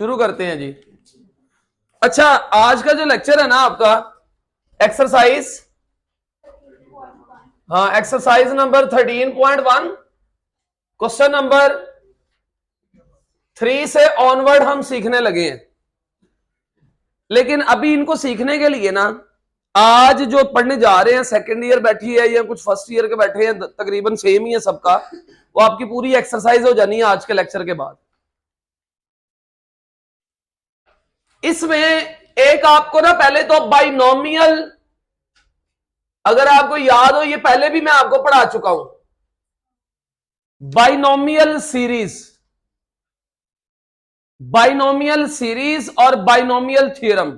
शुरू करते हैं जी। अच्छा, आज का जो लेक्चर है ना आपका एक्सरसाइज, हाँ एक्सरसाइज नंबर 13.1 क्वेश्चन नंबर 3 से ऑनवर्ड हम सीखने लगे हैं। लेकिन अभी इनको सीखने के लिए ना आज जो पढ़ने जा रहे हैं, सेकंड ईयर बैठी है या कुछ फर्स्ट ईयर के बैठे हैं, तकरीबन सेम ही है सबका, वो आपकी पूरी एक्सरसाइज हो जानी है आज के लेक्चर के बाद। इसमें एक आपको ना पहले तो बाइनोमियल, अगर आपको याद हो ये पहले भी मैं आपको पढ़ा चुका हूं, बाइनोमियल सीरीज, बाइनोमियल सीरीज और बाइनोमियल थ्योरम।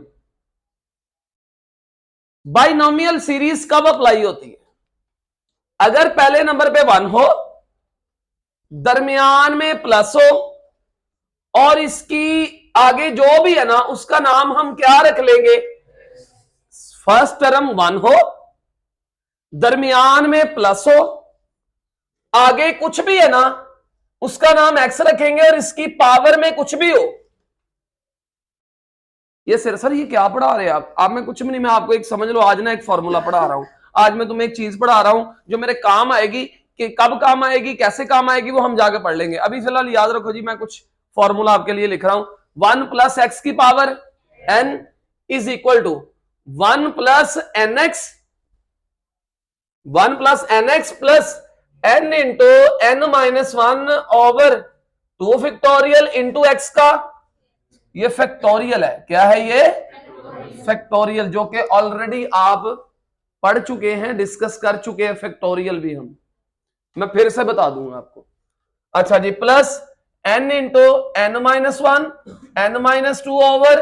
बाइनोमियल सीरीज कब अप्लाई होती है? अगर पहले नंबर पे 1 हो, दरमियान में प्लस हो, और इसकी आगे जो भी है ना उसका नाम हम क्या रख लेंगे? फर्स्ट टर्म 1 हो, दरमियान में प्लस हो, आगे कुछ भी है ना उसका नाम एक्स रखेंगे, और इसकी पावर में कुछ भी हो। ये सर ये क्या पढ़ा रहे हैं आप में कुछ भी नहीं, मैं आपको एक समझ लो आज ना एक फॉर्मूला पढ़ा रहा हूं। आज मैं तुम्हें एक चीज पढ़ा रहा हूं जो मेरे काम आएगी, कि कब काम आएगी, कैसे काम आएगी, वो हम जाके पढ़ लेंगे। अभी फिलहाल याद रखो जी, मैं कुछ फॉर्मूला आपके लिए लिख रहा हूं। 1 प्लस एक्स की power n is equal to 1 plus n x, 1 plus n x plus n into n minus 1 over 2 factorial into x का ये फैक्टोरियल है। क्या है ये? फैक्टोरियल, जो कि ऑलरेडी आप पढ़ चुके हैं, डिस्कस कर चुके हैं फैक्टोरियल भी हम, मैं फिर से बता दूंगा आपको। अच्छा जी, plus n into n minus 1 n minus 2 over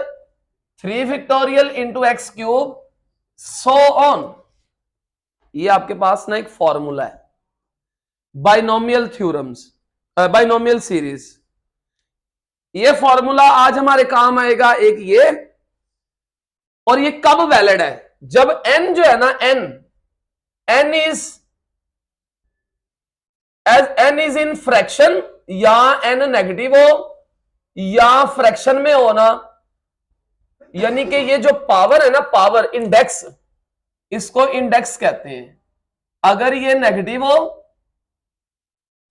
3 factorial into X cube, so on. ये आपके पास ना एक फॉर्मूला है बाइनोमियल थ्योरम्स, बाइनोमियल सीरीज। ये फॉर्मूला आज हमारे काम आएगा एक ये, और ये कब वैलिड है? जब n जो है ना n इज इन फ्रैक्शन, या n नेगेटिव हो या फ्रैक्शन में हो ना, यानी कि ये जो पावर है ना, पावर इंडेक्स, इसको इंडेक्स कहते हैं। अगर ये नेगेटिव हो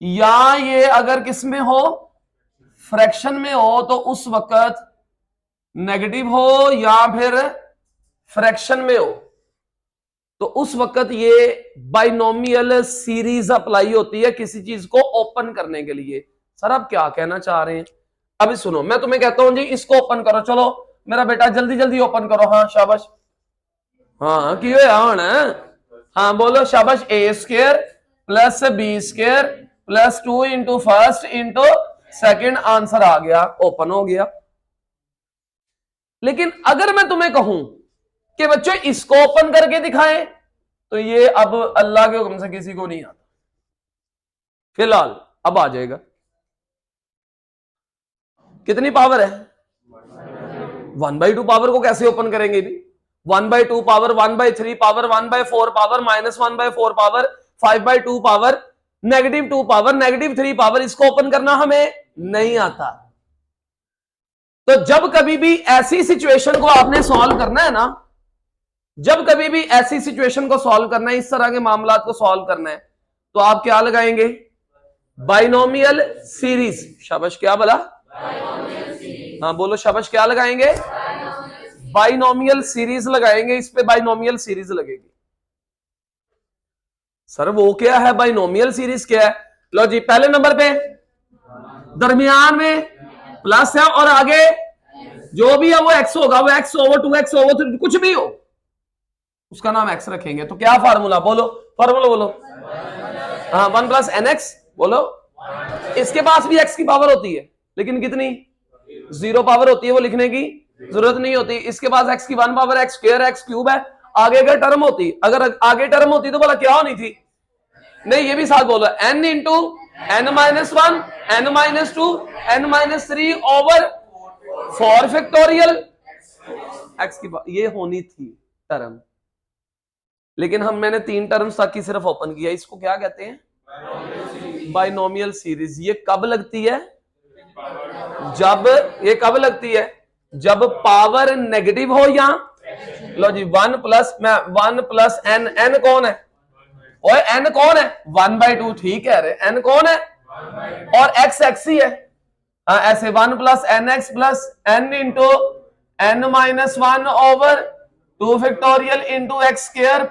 या ये अगर किस में हो, फ्रैक्शन में हो, तो उस वक्त नेगेटिव हो या फिर फ्रैक्शन में हो, तो उस वक्त ये बाइनोमियल सीरीज अप्लाई होती है किसी चीज को ओपन करने के लिए। सर आप क्या कहना चाह रहे हैं? अभी सुनो, मैं तुम्हें कहता हूं जी इसको ओपन करो, चलो मेरा बेटा जल्दी जल्दी ओपन करो। हाँ शाबाश, हाँ की हाँ बोलो शाबाश। A square plus B square plus 2 into first into second, answer आ गया, ओपन हो गया। लेकिन अगर मैं तुम्हें कहूं कि बच्चों इसको ओपन करके दिखाएं, तो ये अब अल्लाह के हुक्म से किसी को नहीं आता। फिलहाल अब आ जाएगा। कितनी पावर है? 1/2 पावर को कैसे ओपन करेंगे भी? 1/2 power 1/3 power 1/4 power -1/4 power 5/2 power -2 power -3 power, इसको ओपन करना हमें नहीं आता। तो जब कभी भी ऐसी सिचुएशन को आपने सॉल्व करना है ना, जब कभी भी ऐसी सिचुएशन को सॉल्व करना है, इस तरह के मामलात को सॉल्व करना है, तो आप क्या लगाएंगे? Binomial series. शाबाश, क्या बोला? हाँ बोलो शाबाश, क्या लगाएंगे? बाइनोमियल सीरीज लगाएंगे। इस पे बाइनोमियल सीरीज लगेगी। सर वो क्या है बाइनोमियल सीरीज? क्या है? लो जी, पहले नंबर पे दरमियान में प्लस है, और आगे जो भी है वो एक्स होगा, वो एक्स ओवर 2x ओवर 3 कुछ भी हो, उसका नाम एक्स रखेंगे। तो क्या फार्मूला? बोलो फार्मूला बोलो। हाँ 1 प्लस एन एक्स, बोलो। इसके पास भी एक्स की पावर होती है, लेकिन कितनी? 0 पावर होती है, वो लिखने की जरूरत नहीं होती। इसके पास एक्स की 1 power x square x cube है। आगे अगर टर्म होती, अगर आगे टर्म होती तो बोला क्या होनी थी? नहीं, ये भी साथ बोलो, n into n minus 1 n minus 2 n minus 3 over 4 factorial x की, ये होनी थी टर्म। लेकिन मैंने 3 टर्म्स तक की सिर्फ ओपन किया। इसको क्या कहते हैं? Binomial series. ये कब लगती है? जब ये कब लगती है, जब पावर नेगेटिव हो या, लो जी 1 प्लस मैं 1 प्लस एन, एन कौन है, और एन कौन है 1/2, ठीक है रे, एन कौन है और एक्स एक्स ही है, ऐसे 1 plus n x plus n into n minus 1 over 2 factorial into x square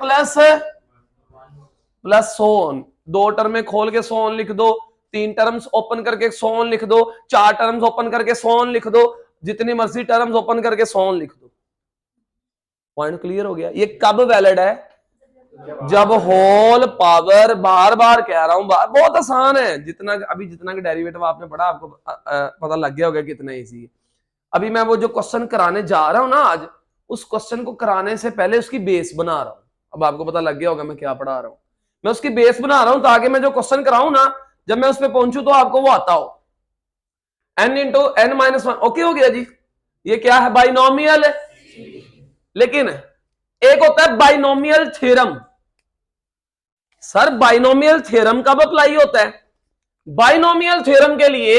plus so on, 2 term में खोल के सोन लिख दो, 3 टर्म्स ओपन करके सोन लिख दो, 4 टर्म्स ओपन करके सोन लिख दो, जितनी मर्जी टर्म्स ओपन करके सोन लिख दो। पॉइंट क्लियर हो गया। ये कब वैलिड है, जब होल पावर, बार बार कह रहा हूं, बहुत आसान है, जितना का डेरिवेटिव आपने पढ़ा आपको पता लग गया होगा कितना इजी है। अभी मैं वो जो क्वेश्चन कराने जा रहा हूं ना आज, उस क्वेश्चन को कराने से पहले उसकी बेस बना रहा हूं। अब आपको पता लग गया होगा मैं क्या पढ़ा रहा हूं, मैं उसकी बेस बना रहा हूं ताकि मैं जो क्वेश्चन कराऊं ना, जब मैं उस पर पहुंचू तो आपको वो आता हो। n into n minus 1, okay हो गया जी। ये क्या है, बाइनोमियल है, लेकिन एक होता है binomial theorem. Sir binomial theorem कब अप्लाई होता है, बाइनोमियल थ्योरम के लिए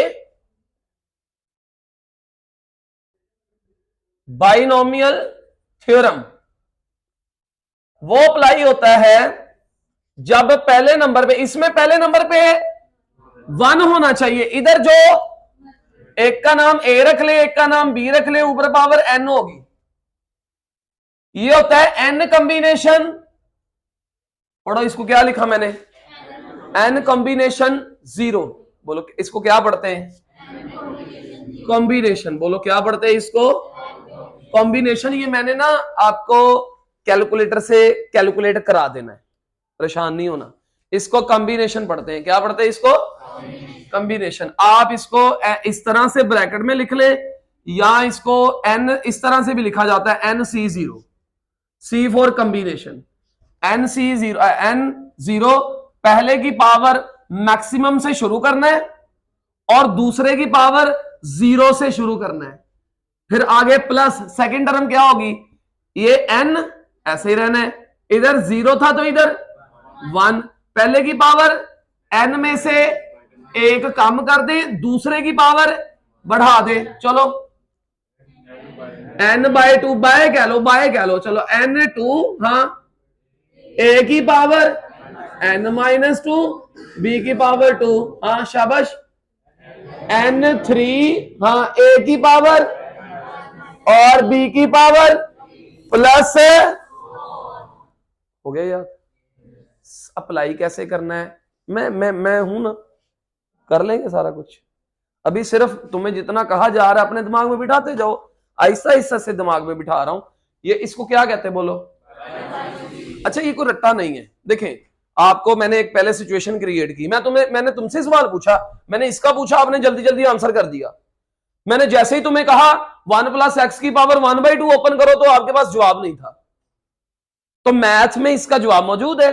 बाइनोमियल थ्योरम वो अप्लाई होता है जब पहले नंबर पे, इसमें पहले नंबर पे 1 होना चाहिए, इधर जो एक का नाम ए रख ले, एक का नाम बी रख ले, ऊपर पावर एन होगी। ये होता है एन कॉम्बिनेशन, पढ़ो इसको क्या लिखा मैंने, एन कॉम्बिनेशन 0। बोलो इसको क्या पढ़ते हैं, कॉम्बिनेशन। बोलो क्या पढ़ते हैं इसको, कॉम्बिनेशन। ये मैंने ना आपको कैलकुलेटर से कैलकुलेट करा देना है, परेशान नहीं होना। इसको कॉम्बिनेशन पढ़ते हैं, क्या पढ़ते हैं इसको, कॉम्बिनेशन। आप इसको इस तरह से ब्रैकेट में लिख ले, या इसको एन इस तरह से भी लिखा जाता है, NC0, C for combination, NC0, N0 पहले की पावर मैक्सिमम से शुरू करना है और दूसरे की पावर 0 से शुरू करना है, फिर आगे प्लस सेकंड टर्म क्या होगी, ये n ऐसे ही रहना है, इधर 0 था तो इधर 1, पहले की पावर n में से एक कम कर दे, दूसरे की पावर बढ़ा दे, चलो n/2 बाय कह लो, चलो n2, हाँ a की पावर n-2, b की पावर 2, हाँ शाबाश, n3, हाँ a की पावर और b की पावर प्लस, हो गया यार। अप्लाई कैसे करना है, मैं हूं ना, कर लेंगे सारा कुछ। अभी सिर्फ तुम्हें जितना कहा जा रहा है अपने दिमाग में बिठाते जाओ, आहिस्ता आहिस्ता से दिमाग में बिठा रहा हूं। ये इसको क्या कहते हैं बोलो, अच्छा ये कोई रट्टा नहीं है। देखें आपको मैंने एक पहले सिचुएशन क्रिएट की, मैंने तुमसे सवाल पूछा, मैंने इसका पूछा, आपने जल्दी जल्दी आंसर कर दिया। मैंने जैसे ही तुम्हें कहा 1 प्लस एक्स की पावर 1/2 ओपन करो, तो आपके पास जवाब नहीं था। तो मैथ में इसका जवाब मौजूद है।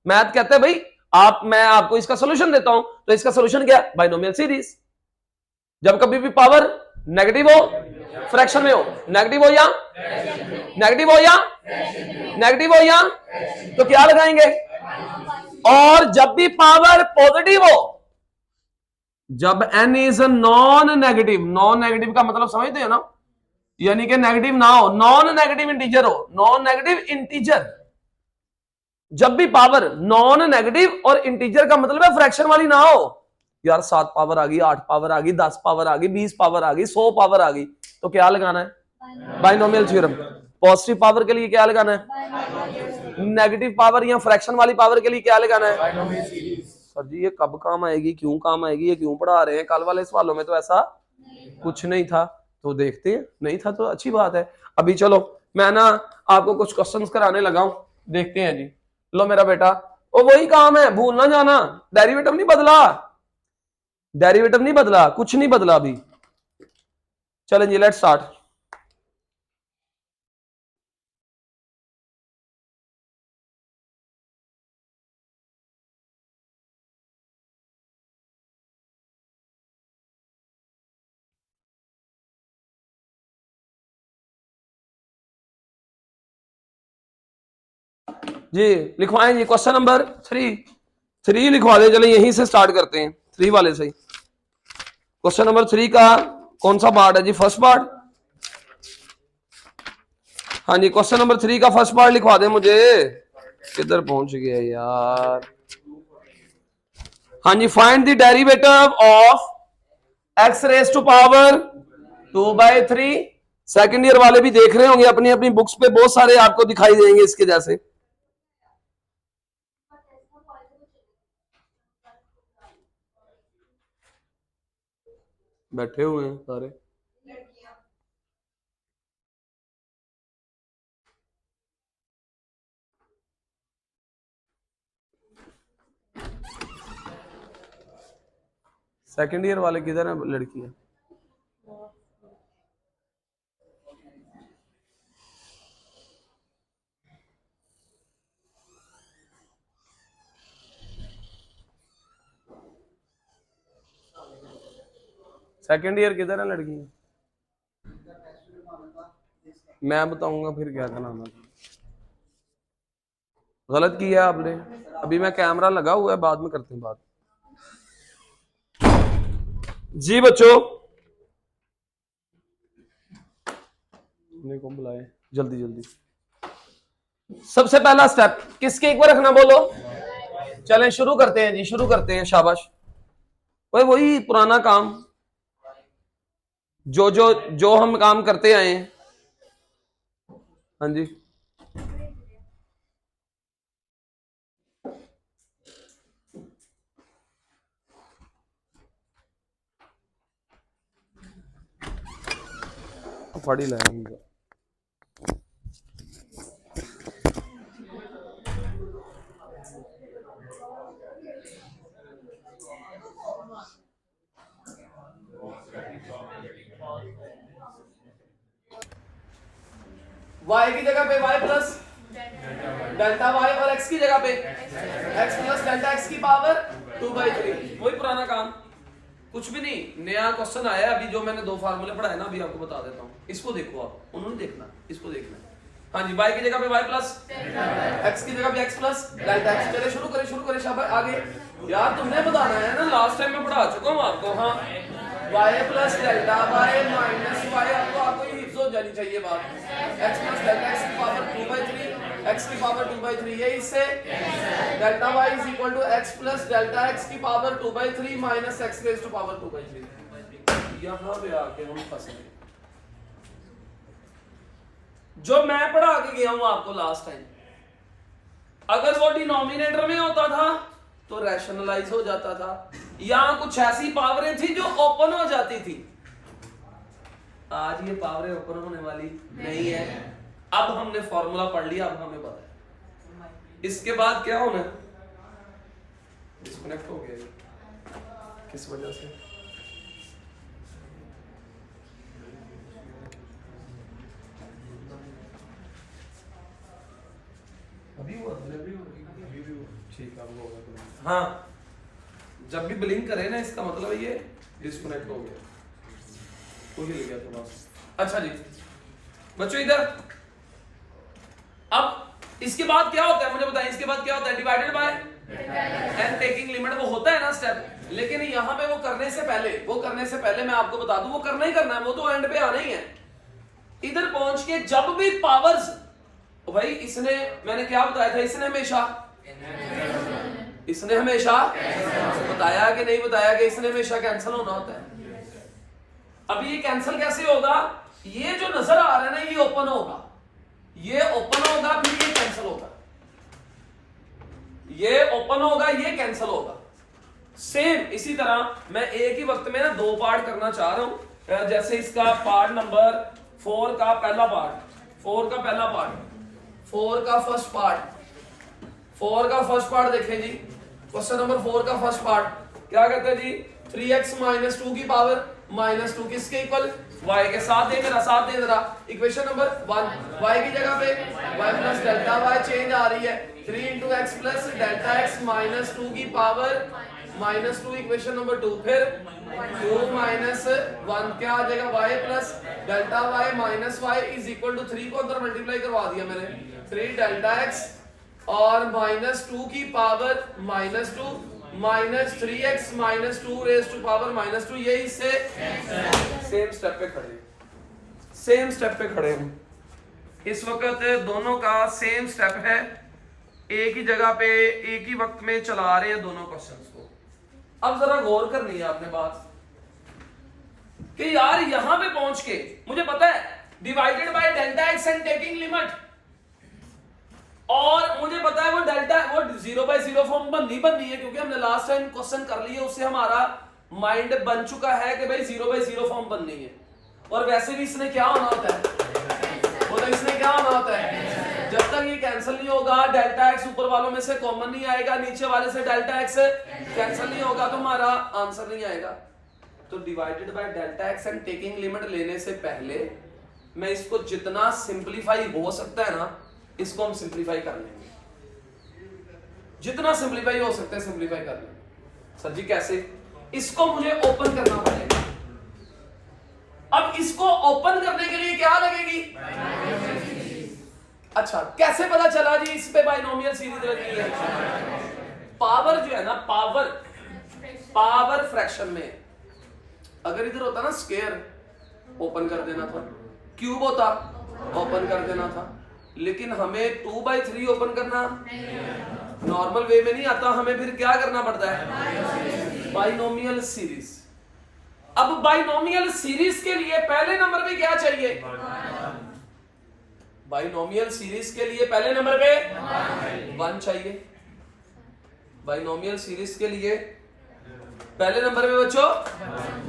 मैथ कहते हैं भाई मैं आपको इसका सोल्यूशन देता हूं, तो इसका सोल्यूशन क्या है, बाइनोमियल सीरीज। जब कभी भी पावर नेगेटिव हो, फ्रैक्शन में हो, नेगेटिव हो या तो क्या लगाएंगे, और जब भी पावर पॉजिटिव हो, जब n इज नॉन नेगेटिव का मतलब समझते हो ना, यानी कि नेगेटिव ना हो, नॉन नेगेटिव इंटीजर हो, नॉन नेगेटिव इंटीजर। जब भी पावर नॉन नेगेटिव और इंटीजर का मतलब है फ्रैक्शन वाली ना हो, यार 7 पावर आ गई, 8 पावर आ गई, 10 पावर आ गई, 20 पावर आ गई, 100 पावर आ गई, तो क्या लगाना है, बाइनोमियल थ्योरम। पॉजिटिव पावर के लिए क्या लगाना है, नेगेटिव पावर या फ्रैक्शन वाली पावर के लिए क्या लगाना है, सर जी ये कब काम आएगी, क्यों काम आएगी, ये क्यों पढ़ा रहे हैं, कल वाले सवालों में तो ऐसा कुछ नहीं था। तो देखते हैं, नहीं था तो अच्छी बात है। अभी चलो मैं ना आपको कुछ क्वेश्चंस कराने लगा हूं, देखते हैं जी। लो मेरा बेटा, वो वही काम है, भूल ना जाना, डेरिवेटिव नहीं बदला, कुछ नहीं बदला अभी। चलें जी, लेट्स स्टार्ट। जी लिखवाएं जी, क्वेश्चन नंबर 3 लिखवा दे। चले यहीं से स्टार्ट करते हैं, 3 वाले से। क्वेश्चन नंबर 3 का कौन सा पार्ट है जी? First part. हाँ जी, क्वेश्चन नंबर 3 का फर्स्ट पार्ट लिखवा दे मुझे। किधर पहुंच गया यार? हाँ जी, find the derivative of x raise to power 2/3। Second year वाले भी देख रहे होंगे अपनी अपनी बुक्स पे, बहुत सारे आपको दिखाई देंगे इसके जैसे। बैठे हुए हैं सारे। सेकंड ईयर वाले किधर है लड़कियां? सेकंड ईयर किधर है लड़कियां? मैं बताऊंगा फिर क्या करना था। गलत किया आपने। अभी मैं कैमरा लगा हुआ है, बाद में करते हैं बात। जी बच्चों, को बुलाए जल्दी जल्दी। सबसे पहला स्टेप किसके एक बार रखना बोलो। चलें शुरू करते हैं जी, शुरू करते हैं। शाबाश। वही पुराना काम जो जो जो हम काम करते आए हैं। हाँ जी, फड़ी लाएंगे। y की जगह पे y प्लस डेल्टा y और x की जगह पे x प्लस डेल्टा x की पावर 2/3। वही पुराना काम, कुछ भी नहीं। नया क्वेश्चन आया अभी, जो मैंने दो फार्मूले पढ़ाए ना, अभी आपको बता देता हूँ। इसको देखो आप, उन्होंने देखना, इसको देखना। हाँ जी, y की जगह पे y प्लस, x की जगह पे x प्लस डेल्टा x। चले शुरू करें शाबाश। आगे यार तुमने बताना है ना, लास्ट टाइम मैं पढ़ा चुका हूँ आपको। हाँ, y plus delta y minus y, आपको ये हिफ्ज हो जानी चाहिए बात। x प्लस डेल्टा x की पावर 2/3, x की पावर 2/3 है। इससे delta y is equal to x plus delta x की power 2/3 minus x raise to power 2/3। यहाँ पे आके हम फंस गए। जो मैं पढ़ा के गया हूं आपको लास्ट टाइम, अगर वो डिनोमिनेटर में होता था तो रैशनलाइज हो जाता था। यहां कुछ ऐसी पावरें थी जो ओपन हो जाती थी। आज ये पावरें ओपन होने वाली नहीं है। अब हमने फॉर्मूला पढ़ लिया, अब हमें पता है इसके बाद क्या होना है। डिस्कनेक्ट हो गया, किस वजह से? अभी हुआ ठीक है। हाँ, जब भी ब्लिंक करे ना, इसका मतलब ये डिस्कनेक्ट हो गया, तो हिल गया तो बस। अच्छा जी बच्चों, इधर अब इसके बाद क्या होता है मुझे बताएं। इसके बाद क्या होता है? Divided by and taking limit. वो होता है ना स्टेप, लेकिन यहाँ पे वो करने से पहले मैं आपको बता दूं, वो करना ही करना है, वो तो एंड पे आना ही है। इधर पहुंच के जब भी पावर्स, भाई इसने, मैंने क्या बताया था, इसने हमेशा बताया कि नहीं बताया कि इसने हमेशा कैंसिल होना होता है। अब ये कैंसिल कैसे होगा? ये जो नजर आ रहा है ना, ये ओपन होगा, फिर ये कैंसिल होगा, ये ओपन होगा, ये कैंसिल होगा। सेम इसी तरह मैं एक ही वक्त में ना दो पार्ट करना चाह रहा हूं। जैसे इसका पार्ट नंबर 4 का पहला पार्ट, 4 का फर्स्ट पार्ट देखें जी। क्वेश्चन नंबर 4 का फर्स्ट पार्ट क्या कहते हैं जी? 3x माइनस 2 की पावर माइनस 2 किसके इक्वल? y के साथ दे जरा। इक्वेशन नंबर 1, y की जगह पे y plus delta y change आ रही है। 3 into X plus delta x minus 2 की पावर माइनस 2। इक्वेशन नंबर 2, फिर 2 माइनस 1 क्या आ जाएगा? y plus delta y minus y is equal to 3 को अंदर मल्टीप्लाई करवा दिया मैंने। 3 डेल्टा x और माइनस 2 की power minus 2 -3x -2 raise to power -2, ये इससे सेम स्टेप पे खड़े हैं, सेम स्टेप पे खड़े हैं इस वक्त, दोनों का सेम स्टेप है, एक ही जगह पे एक ही वक्त में चला रहे हैं दोनों क्वेश्चंस को। अब जरा गौर करनी है आपने बात कि यार यहां पे पहुंच के मुझे पता है divided by delta x and taking limit, और मुझे पता है वो डेल्टा वो 0/0 फॉर्म बननी है, क्योंकि हमने लास्ट टाइम क्वेश्चन कर लिए, उससे हमारा माइंड बन चुका है कि भाई 0/0 फॉर्म बननी है। और वैसे भी इसने क्या होना होता है, बोलो इसने क्या होना होता है, जब तक ये कैंसिल नहीं होगा, डेल्टा एक्स ऊपर वालों में से कॉमन नहीं आएगा, नीचे वाले से डेल्टा एक्स कैंसिल नहीं होगा, तो हमारा आंसर नहीं आएगा। तो divided by delta x and taking limit लेने से पहले मैं इसको जितना सिंप्लीफाई हो सकता है ना, इसको हम सिंप्लीफाई कर लेंगे, जितना सिंप्लीफाई हो सकता है सिंप्लीफाई कर लेंगे। सर जी कैसे? इसको मुझे ओपन करना पड़ेगा। अब इसको ओपन करने के लिए क्या लगेगी? अच्छा, कैसे पता चला जी इस पे बाइनोमियल सीरीज लगनी है? पावर जो है ना, पावर फ्रैक्शन में अगर इधर होता ना स्क्वायर, ओपन कर देना था, क्यूब होता ओपन कर देना था, लेकिन हमें 2/3 ओपन करना नॉर्मल वे में नहीं आता, हमें फिर क्या करना पड़ता है? Binomial series. अब बाइनोमियल सीरीज के लिए पहले नंबर पे क्या चाहिए? बाइनोमियल सीरीज के लिए पहले नंबर पे 1 चाहिए। बाइनोमियल सीरीज के लिए पहले नंबर पे बच्चों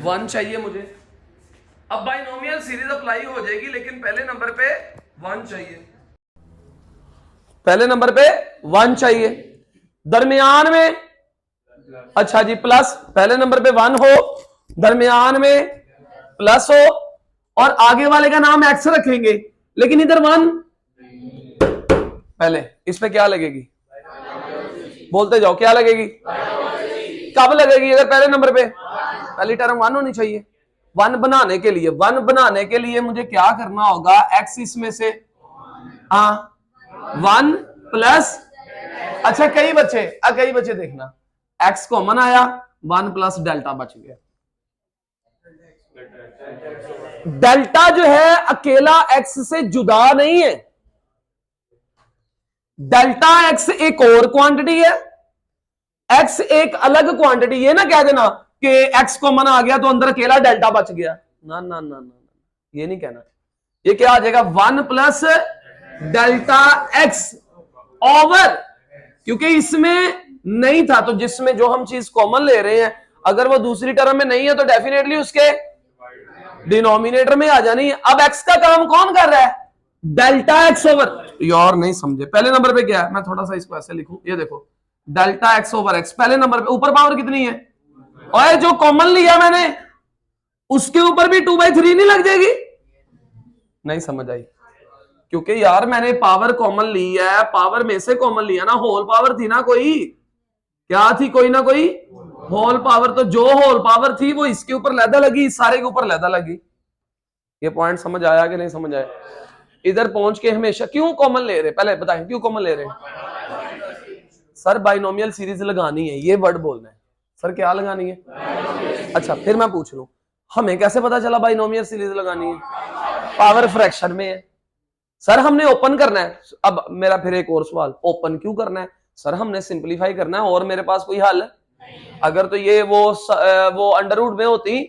1 चाहिए मुझे। अब बाइनोमियल सीरीज अप्लाई हो जाएगी, लेकिन पहले नंबर पे 1 चाहिए, पहले नंबर पे 1 चाहिए। दरमियान में अच्छा जी प्लस, पहले नंबर पे 1 हो, दरमियान में प्लस हो, और आगे वाले का नाम एक्स रखेंगे, लेकिन इधर 1 पहले, इस पे क्या लगेगी? बोलते जाओ क्या लगेगी? कब लगेगी? अगर पहले नंबर पे पहली टर्म 1 होनी चाहिए। 1 बनाने के लिए मुझे क्या करना होगा? एक्स इसमें से 1 प्लस, अच्छा कई बच्चे देखना, x कॉमन आया, 1 प्लस डेल्टा बच गया। डेल्टा जो है अकेला x से जुदा नहीं है, डेल्टा x एक और क्वांटिटी है, x एक अलग क्वांटिटी। ये ना कह देना कि x कॉमन आ गया तो अंदर अकेला डेल्टा बच गया, ना ना ना ना, ये नहीं कहना। ये क्या आ जाएगा? 1 प्लस डेल्टा x ओवर, क्योंकि इसमें नहीं था, तो जिसमें जो हम चीज कॉमन ले रहे हैं, अगर वो दूसरी टर्म में नहीं है तो डेफिनेटली उसके डिनोमिनेटर में आ जानी है। अब x का काम कौन कर रहा है? Delta x over. यार नहीं समझे, पहले नंबर पे क्या है? मैं थोड़ा सा इसको ऐसे लिखूं, ये देखो डेल्टा x ओवर x पहले नंबर पे, ऊपर पावर कितनी है? और जो कॉमन लिया मैंने उसके ऊपर भी 2/3 नहीं लग जाएगी? नहीं समझ आई, क्योंकि यार मैंने पावर कॉमन ली है, पावर में से कॉमन लिया ना, होल पावर थी ना, कोई क्या थी? कोई ना कोई होल पावर, तो जो होल पावर थी वो इसके ऊपर लैदा लगी, इस सारे के ऊपर लैदा लगी। ये पॉइंट समझ आया कि नहीं समझ आया? इधर पहुंच के हमेशा क्यों कॉमन ले रहे? पहले बताएं क्यों कॉमन ले रहे हैं? सर बाइनोमियल सीरीज लगानी है, ये वर्ड बोलना है। सर क्या लगानी है? अच्छा फिर मैं पूछ लूं, हमें कैसे पता चला बाइनोमियल सीरीज लगानी है? पावर फ्रैक्शन में है। सर हमने ओपन करना है। अब मेरा फिर एक और सवाल, ओपन क्यों करना है? सर हमने सिंपलीफाई करना है, और मेरे पास कोई हल? अगर तो ये वो अंडर रूट में होती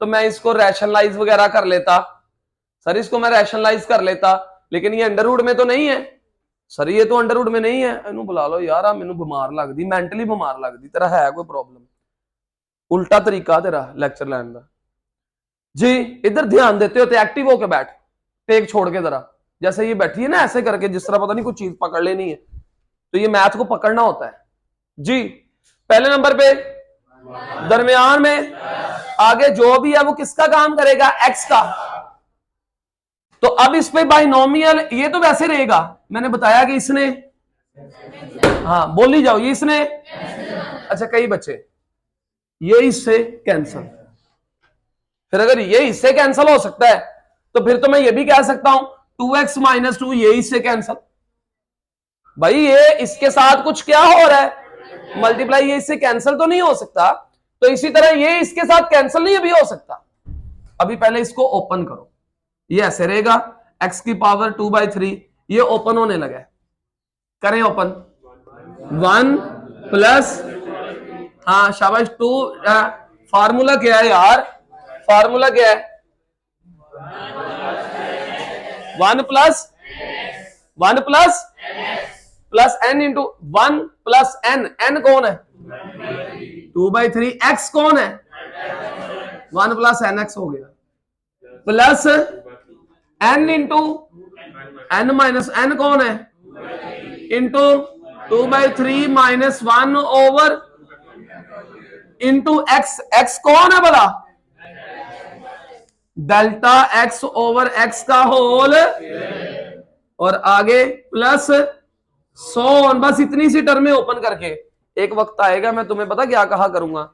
तो मैं इसको रैशनलाइज वगैरह कर लेता। सर इसको मैं रैशनलाइज कर लेता, लेकिन ये अंडर रूट में तो नहीं है। सर ये तो अंडर रूट में नहीं है। इनू बुला लो यार, मैनू बीमार लगदी, मेंटली बीमार लगदी, तेरा है कोई प्रॉब्लम? उल्टा तरीका तेरा लेक्चर लैन का जी। इधर ध्यान देते हो तो एक्टिव होके बैठ, टेक छोड़ के जरा, जैसे ये बैठी है ना ऐसे करके, जिस तरह पता नहीं कुछ चीज पकड़ लेनी है, तो ये मैथ को पकड़ना होता है जी। पहले नंबर पे दरमियान में, आगे जो भी है वो किसका काम करेगा? एक्स का। तो अब इस पे बाइनोमियल, ये तो वैसे रहेगा, मैंने बताया कि इसने, हाँ बोल ही जाओ, ये इसने, अच्छा कई बच्चे ये इससे कैंसल, फिर अगर ये इससे कैंसल हो सकता है तो फिर तो मैं ये भी कह सकता हूं 2x - 2 ये इससे कैंसल। भाई ये इसके साथ कुछ क्या हो रहा है? मल्टीप्लाई, ये इससे कैंसिल तो नहीं हो सकता, तो इसी तरह ये इसके साथ कैंसिल नहीं अभी हो सकता। अभी पहले इसको ओपन करो, ये ऐसे रहेगा x की पावर 2/3, ये ओपन होने लगा है, करें ओपन। 1 प्लस, हाँ शाबाश, 2, फार्मूला क्या है यार, फार्मूला क्या है, 1 plus n into 1 plus n, n कौन है 2/3, x कौन है 1 प्लस nx हो गया, plus n into n minus n कौन है into 2/3 minus 1 over into x, x कौन है भला डेल्टा x ओवर x का होल, और आगे प्लस 100, बस इतनी सी टर्में ओपन करके। एक वक्त आएगा मैं तुम्हें पता क्या कहा करूंगा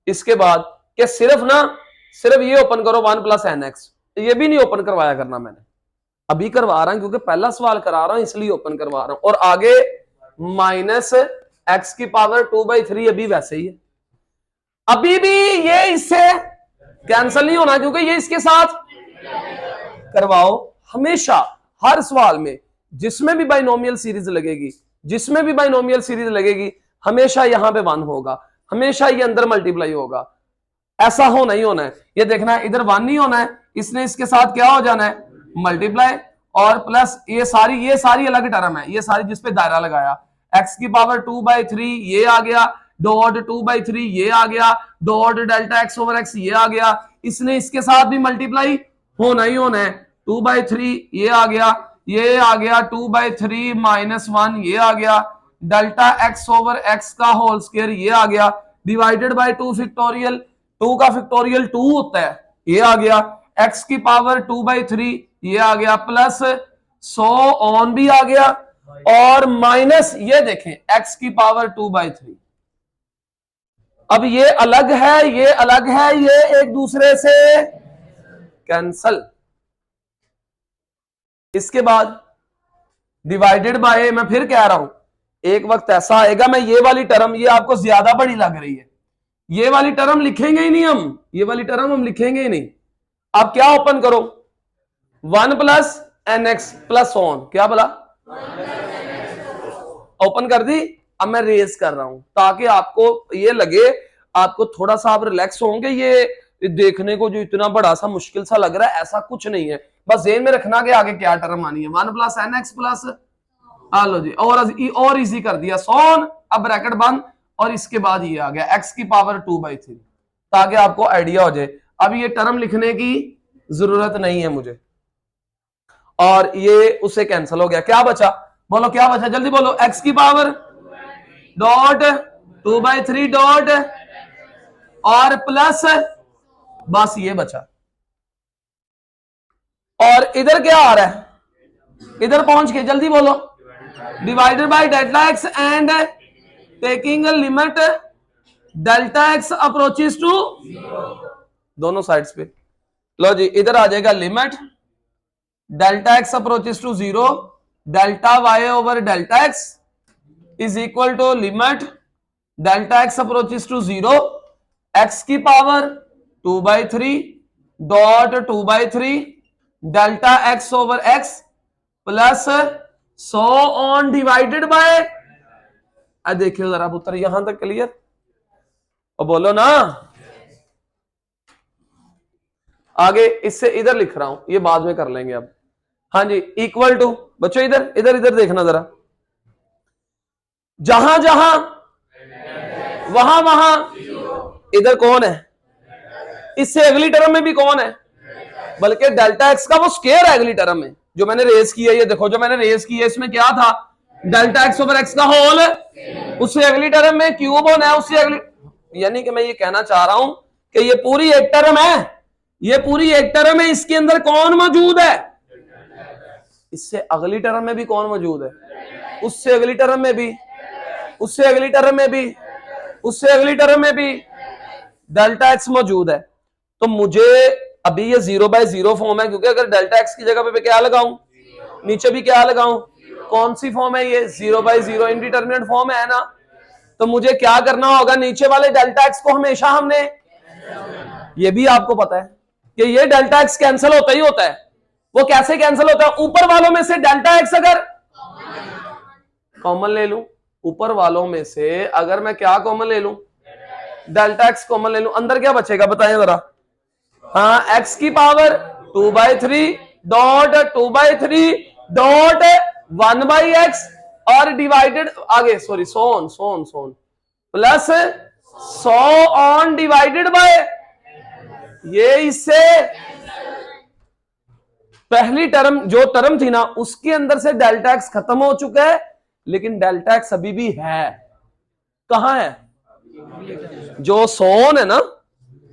इसके बाद, कि सिर्फ ये ओपन करो 1 प्लस nx, ये भी नहीं ओपन करवाया करना, मैंने अभी करवा रहा हूं क्योंकि पहला सवाल करा रहा हूं इसलिए ओपन करवा रहा हूं, और आगे माइनस x की पावर 2/3 अभी वैसे ही है, अभी भी ये इससे कैंसिल नहीं होना क्योंकि ये इसके साथ करवाओ। हमेशा हर सवाल में जिसमें भी बाइनोमियल सीरीज लगेगी, जिसमें भी बाइनोमियल सीरीज लगेगी, हमेशा यहां पे 1 होगा, हमेशा ये अंदर मल्टीप्लाई होगा, ऐसा होना ही होना है। ये देखना है इधर 1 नहीं होना है, इसने इसके साथ क्या हो जाना है मल्टीप्लाई, और प्लस ये सारी अलग टर्म है, ये सारी जिसपे दायरा लगाया, x की पावर 2/3 ये आ गया, डॉट 2/3 ये आ गया, dot delta x over x ये आ गया, इसने इसके साथ भी मल्टीप्लाई होना ही होना है, 2/3 ये आ गया 2/3 माइनस 1 ये आ गया, डेल्टा x ओवर x का होल स्क्वायर ये आ गया, डिवाइडेड बाय 2 फैक्टोरियल, 2 का फैक्टोरियल 2 होता है, ये आ गया, x की पावर 2/3 ये आ गया, प्लस 100 ऑन भी आ गया, और माइनस ये देखें x की पावर 2/3। अब ये अलग है, ये अलग है, ये एक दूसरे से कैंसल। इसके बाद डिवाइडेड बाय, मैं फिर कह रहा हूं एक वक्त ऐसा आएगा मैं ये वाली टर्म, ये आपको ज्यादा बड़ी लग रही है, ये वाली टर्म लिखेंगे ही नहीं हम, ये वाली टर्म हम लिखेंगे ही नहीं। आप क्या ओपन करो 1 प्लस nx प्लस ऑन, क्या बोला ओपन कर दी। अब मैं रेज कर रहा हूं ताकि आपको ये लगे, आपको थोड़ा सा आप रिलैक्स होंगे, ये देखने को जो इतना बड़ा सा मुश्किल सा लग रहा है ऐसा कुछ नहीं है, बस जेहन में रखना कि आगे क्या टर्म आनी है, 1 प्लस nx प्लस, लो जी, और इजी कर दिया सोन, अब ब्रैकेट बंद, और इसके बाद ये आ गया x की पावर 2/3, ताकि आपको आइडिया हो जाए। अब ये टर्म लिखने की जरूरत नहीं है मुझे, और ये उससे कैंसिल हो गया, क्या बचा बोलो, क्या बचा जल्दी बोलो, x की पावर डॉट 2/3 डॉट और प्लस, बस ये बचा। और इधर क्या आ रहा है, इधर पहुंच के जल्दी बोलो, divided by delta x and taking a limit delta x approaches to, दोनों साइड्स पे लो जी, इधर आ जाएगा limit delta x approaches to 0, delta y over delta x is equal to limit delta x approaches to 0, x की power 2/3 dot 2/3 delta x over x plus 100 on divided by, देखिए जरा पुत्र यहां तक क्लियर, और बोलो ना आगे, इससे इधर लिख रहा हूं, ये बाद में कर लेंगे अब। हाँ जी, इक्वल टू बच्चों इधर इधर इधर देखना जरा, जहां जहां वहां वहां इधर कौन है, इससे अगली टर्म में भी कौन है, बल्कि डेल्टा एक्स का वो स्क्वायर है अगली टर्म में, जो मैंने रेज किया, ये देखो जो मैंने रेज किया इसमें क्या था, डेल्टा एक्स ओवर एक्स का होल, उससे अगली टर्म में क्यूब होना है, उससे अगली, यानी कि मैं ये कहना चाह रहा हूं कि ये पूरी एक टर्म है, ये पूरी एक टर्म है, इसके अंदर कौन मौजूद है, इससे अगली टर्म में भी कौन मौजूद है, उससे अगली टर्म में भी, उससे अगली टर्म में भी, उससे अगली टर्म में भी डेल्टा एक्स मौजूद है। तो मुझे अभी ये 0/0 फॉर्म है, क्योंकि अगर डेल्टा एक्स की जगह पे क्या लगाऊं, नीचे भी क्या लगाऊं, कौन सी फॉर्म है ये 0/0 इंडिटरमिनेट फॉर्म है ना, तो मुझे क्या करना होगा, नीचे वाले डेल्टा एक्स को हमेशा हमने, ये भी आपको पता है कि ये डेल्टा एक्स कैंसिल होता ही होता है। वो कैसे कैंसिल होता है, ऊपर वालों में से डेल्टा एक्स अगर कॉमन ले लूं, ऊपर वालों में से अगर मैं क्या कॉमन ले लूं, डेल्टा एक्स कॉमन ले लूं, अंदर क्या बचेगा बताएं जरा। हाँ, एक्स की पावर 2/3 डॉट 2/3 डॉट 1/x और डिवाइडेड आगे sorry so on so on so on plus 100 on divided by, ये इससे पहली टर्म जो टर्म थी ना उसके अंदर से डेल्टा एक्स खत्म हो चुका है, लेकिन डेल्टा एक्स अभी भी है। कहां है, जो सोन है ना,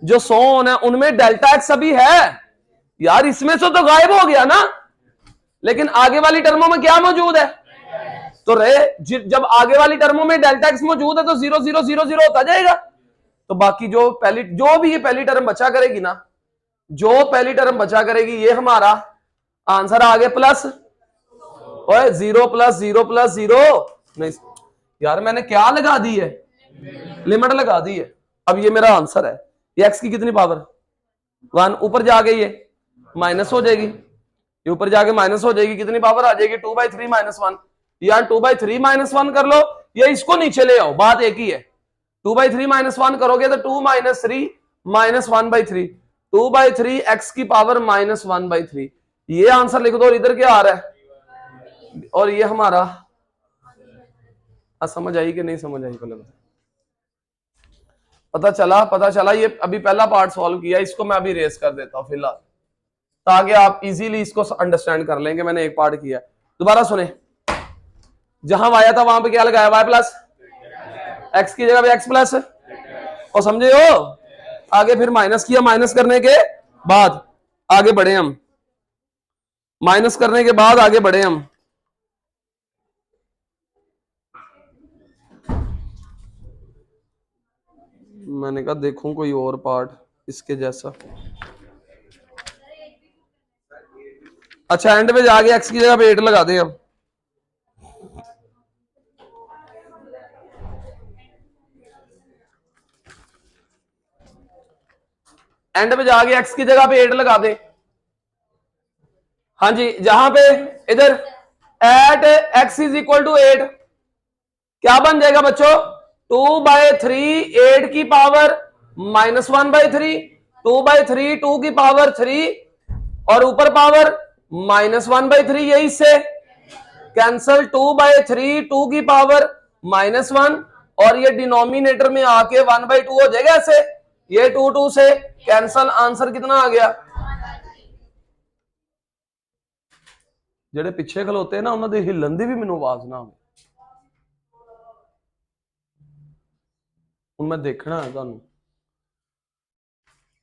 जो सोन है उनमें डेल्टा एक्स अभी है यार, इसमें से तो गायब हो गया ना, लेकिन आगे वाली टर्मों में क्या मौजूद है, तो जब आगे वाली टर्मों में डेल्टा एक्स मौजूद है तो 0 0 0 0 होता जाएगा। तो बाकी जो भी ये पहली टर्म बचा करेगी ना, जो पहली टर्म बचा करेगी, ये हमारा आंसर आ गया प्लस 0 प्लस 0 प्लस 0। नहीं यार मैंने क्या लगा दी है, लिमिट लगा दी है। अब ये मेरा आंसर है, ये एक्स की कितनी पावर 1, ऊपर जाके ये माइनस हो जाएगी, ये ऊपर जाके माइनस हो जाएगी, कितनी पावर आ जाएगी 2/3 - 1, यार 2/3 - 1 कर लो, ये इसको नीचे ले आओ, बात एक ही है। 2/3 - 1 करोगे तो 2 - 3 - 1/3, 2/3 एक्स की पावर -1/3, ये आंसर लिख दो। और इधर क्या आ रहा है, और ये हमारा समझ आई कि नहीं समझ आई, पता चला। ये अभी पहला पार्ट सॉल्व किया, इसको मैं अभी रेस कर देता हूं फिलहाल, ताकि आप इजीली इसको अंडरस्टैंड कर लेंगे। मैंने एक पार्ट किया, दोबारा सुने। जहां आया था वहां पे क्या लगाया, y प्लस एक्स की जगह पे x प्लस, और समझे हो। आगे फिर माइनस किया, माइनस करने के बाद आगे बढ़े हम, माइनस करने के बाद आगे बढ़े हम। मैंने कहा देखूं कोई और पार्ट इसके जैसा। अच्छा, एंड पे जाके x की जगह पे 8 लगा दें अब। एंड पे जाके x की जगह पे 8 लगा दे। हाँ जी, जहां पे इधर at x is equal to 8 क्या बन जाएगा बच्चों, 2/3 8 की पावर -1/3, 2/3 2 की पावर 3 और ऊपर पावर -1/3, यही से कैंसल 2/3 2 की पावर -1, और ये डिनोमिनेटर में आके 1/2 हो जाएगा ऐसे, ये 2 2 से कैंसल, आंसर कितना आ गया। जेडे पिछे खलोते हैं ना उन्होंने हिलन दी भी मैनू आवाज ना आवे, मैं देखना है तुहानू।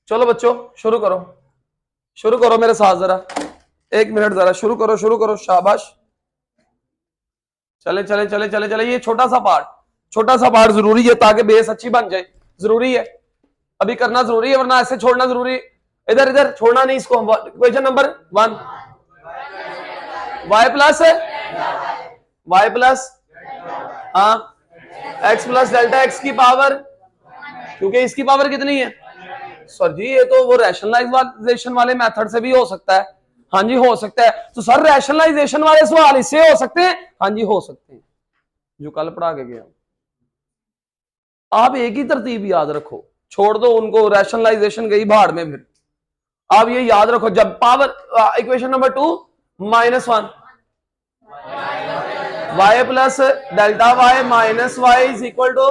चलो बच्चों शुरू करो मेरे साथ जरा, 1 मिनट जरा शुरू करो, शाबाश। चले। ये छोटा सा पार्ट जरूरी है ताकि बेस अच्छी बन जाए, जरूरी है, अभी करना जरूरी है, वरना ऐसे छोड़ना जरूरी। इधर छोड़ना नहीं इसको। क्वेश्चन नंबर 1, y प्लस हाँ x प्लस डेल्टा x की पावर, क्योंकि इसकी पावर कितनी है, सर जी ये तो वो रैशनलाइजेशन वाले मेथड से भी हो सकता है। हाँ जी हो सकता है। तो सर रैशनलाइजेशन वाले सवाल इससे हो सकते हैं, हाँ जी हो सकते हैं, जो कल पढ़ा के गया। आप एक ही तरतीब याद रखो, छोड़ दो उनको, रैशनलाइजेशन गई भाड़ में। फिर आप ये याद रखो, जब power equation number 2 -1 y plus delta y minus y is equal to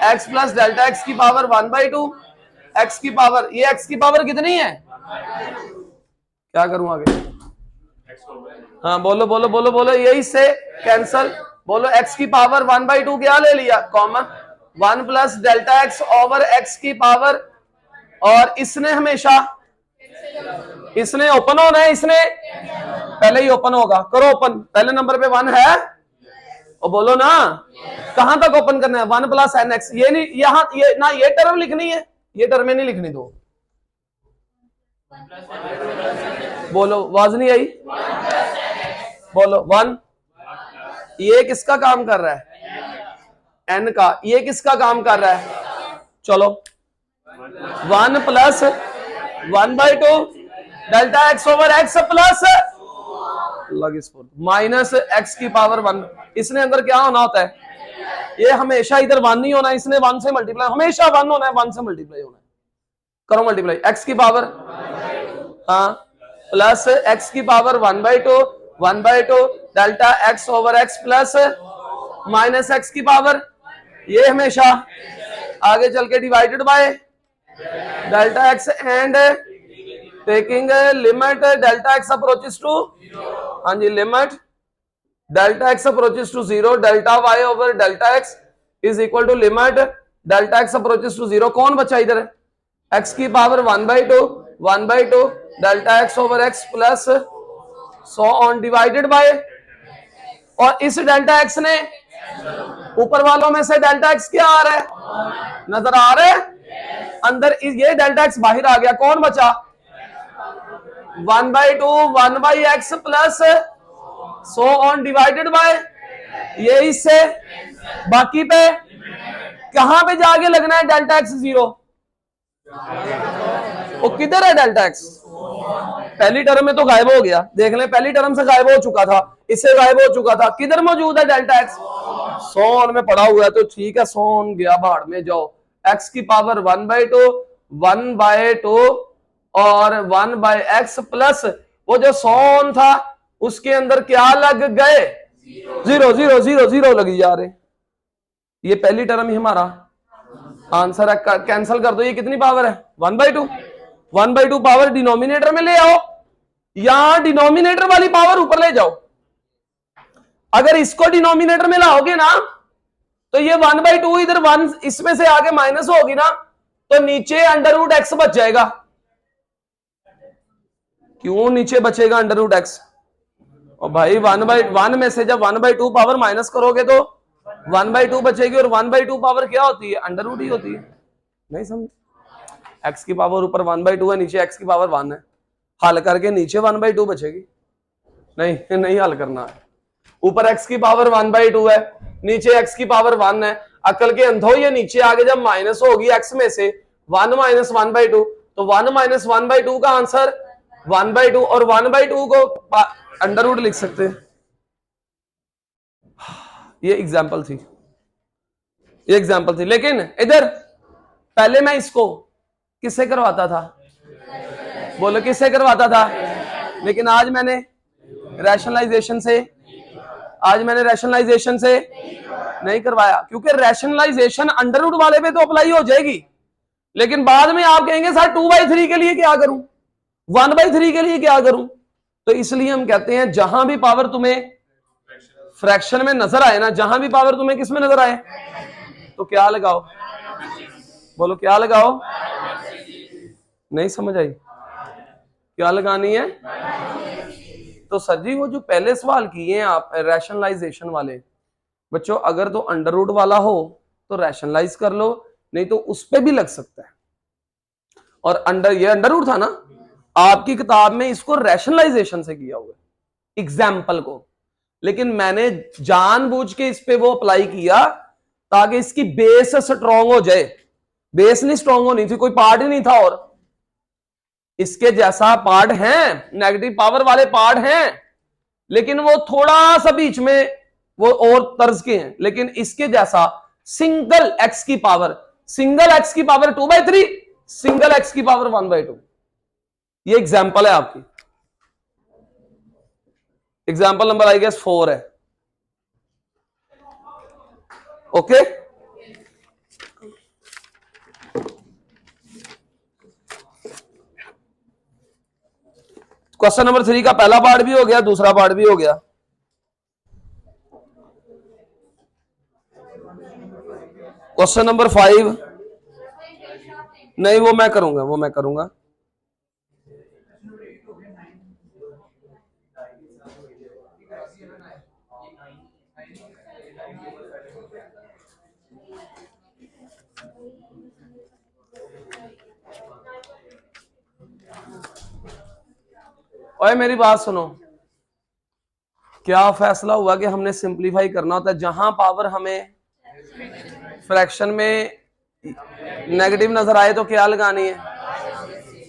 x plus delta x की पावर 1/2, x की पावर, ये x की पावर कितनी है, क्या करूं आगे, हाँ बोलो, यही से कैंसल, बोलो x की पावर 1/2 क्या ले लिया common, 1 plus delta x over x की पावर, और इसने हमेशा इसने ओपन होना है, इसने पहले ही ओपन होगा, करो ओपन। पहले नंबर पे 1 है, और बोलो ना कहां तक ओपन करना है, 1 प्लस nx, ये नहीं यहां ये ना, ये टर्म लिखनी है, ये टर्में नहीं लिखनी। दो बोलो, आवाज नहीं आई, बोलो 1, ये किसका काम कर रहा है, n का, ये किसका काम कर रहा है? चलो 1 plus 1/2 delta x over x plus minus x की पावर 1। इसने अंदर क्या होना होता है? ये हमेशा इधर 1 नहीं होना, इसने 1 से मल्टीप्लाई, हमेशा 1 होना है, 1 से मल्टीप्लाई होना है। करो मल्टीप्लाई, x की पावर हाँ प्लस x की power 1/2 delta x over x plus minus x की पावर, ये हमेशा आगे चल के divided by delta x and taking limit delta x approaches to, हाँ जी, limit delta x approaches to 0 delta y over delta x is equal to limit delta x approaches to 0। कौन बचा इधर? x की power 1/2 delta x over x plus so on divided bye, और इस delta x ने ऊपर वालों में से डेल्टा x क्या आ रहा है? नजर आ रहा है? अंदर ये डेल्टा x बाहर आ गया, कौन बचा? 1/2 1/x plus so on divided by, ये इससे बाकी पे कहां पे जाके लगना है डेल्टा x 0? वो किधर है डेल्टा x? पहली टर्म में तो गायब हो गया, देख लें, पहली टर्म से गायब हो चुका था, इससे गायब हो चुका था, किधर मौजूद है डेल्टा x? 100 में पड़ा हुआ है, तो ठीक है 100 गया भाड़ में, जाओ x की पावर 1/2 और 1/x प्लस वो जो 100 था उसके अंदर क्या लग गए? 0 0 0 0 लगी जा रहे। ये पहली टर्म ही हमारा आंसर है, कैंसिल कर दो। ये कितनी पावर है? 1/2 पावर डिनोमिनेटर में ले आओ, यहां डिनोमिनेटर वाली पावर ऊपर ले जाओ। अगर इसको डिनोमिनेटर में लाओगे ना तो ये 1/2 इधर 1 इसमें से आगे माइनस होगी ना, तो नीचे √x बच जाएगा। क्यों नीचे बचेगा √x? और भाई 1/1 में से जब 1/2 पावर माइनस करोगे तो 1/2 बचेगी, और 1/2 पावर क्या होती है? √ ही होती है। नहीं समझ? x की पावर ऊपर 1/2 है, नीचे x की पावर 1 है, हल करके नीचे 1/2 बचेगी। नहीं हल करना है, ऊपर x की पावर 1/2 है, नीचे x की पावर 1 है। अकल के अंधो, ये नीचे आगे जब माइनस होगी x में से 1 - 1/2, तो 1 - 1/2 का आंसर 1/2, और 1/2 को √ लिख सकते हैं। ये एग्जाम्पल थी, लेकिन इधर पहले मैं इसको किससे करवाता था? बोलो किससे करवाता था? लेकिन आज मैंने रैशनलाइजेशन से नहीं करवाया, क्योंकि रैशनलाइजेशन √ वाले पे तो अप्लाई हो जाएगी, लेकिन बाद में आप कहेंगे सर 2/3 के लिए क्या करूं, 1/3 के लिए क्या करूं? तो इसलिए हम कहते हैं जहां भी पावर तुम्हें फ्रैक्शन में नजर आए ना, जहां भी पावर तुम्हें किस में नजर आए, तो क्या लगाओ? बोलो क्या लगाओ? नहीं समझ आई? क्या लगानी है? तो सर जी वो जो पहले सवाल किए हैं आप रैशनलाइजेशन वाले, बच्चों अगर तो √ वाला हो तो रैशनलाइज कर लो, नहीं तो उस पे भी लग सकता है। और ये √ था ना, आपकी किताब में इसको रैशनलाइजेशन से किया हुआ है एग्जाम्पल को, लेकिन मैंने जानबूझ के इस पे वो अप्लाई किया ताकि इसकी बेस स्ट्रॉन्ग हो जाए। बेस नहीं स्ट्रॉन्ग होनी थी, कोई पार्ट ही नहीं था, और इसके जैसा पार्ट है, नेगेटिव पावर वाले पार्ट हैं, लेकिन वो थोड़ा सा बीच में वो और तर्ज के हैं, लेकिन इसके जैसा सिंगल x की पावर 2/3, सिंगल x की पावर 1/2। ये एग्जाम्पल है आपकी, एग्जाम्पल नंबर आई गेस 4 है। ओके, क्वेश्चन नंबर 3 का पहला पार्ट भी हो गया, दूसरा पार्ट भी हो गया। क्वेश्चन नंबर 5 नहीं, वो मैं करूंगा। ओए मेरी बात सुनो, क्या फैसला हुआ कि हमने सिंपलीफाई करना होता है, जहां पावर हमें फ्रैक्शन में नेगेटिव नजर आए तो क्या लगानी है?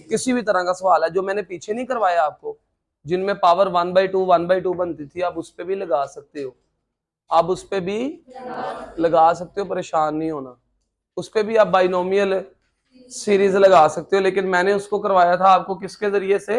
किसी भी तरह का सवाल है जो मैंने पीछे नहीं करवाया आपको, जिनमें पावर 1/2 बनती थी, आप उस पर भी लगा सकते हो, आप उस पर भी लगा सकते हो, परेशान नहीं होना। उस पर भी आप बाइनोमियल सीरीज लगा सकते हो, लेकिन मैंने उसको करवाया था आपको किसके जरिए से?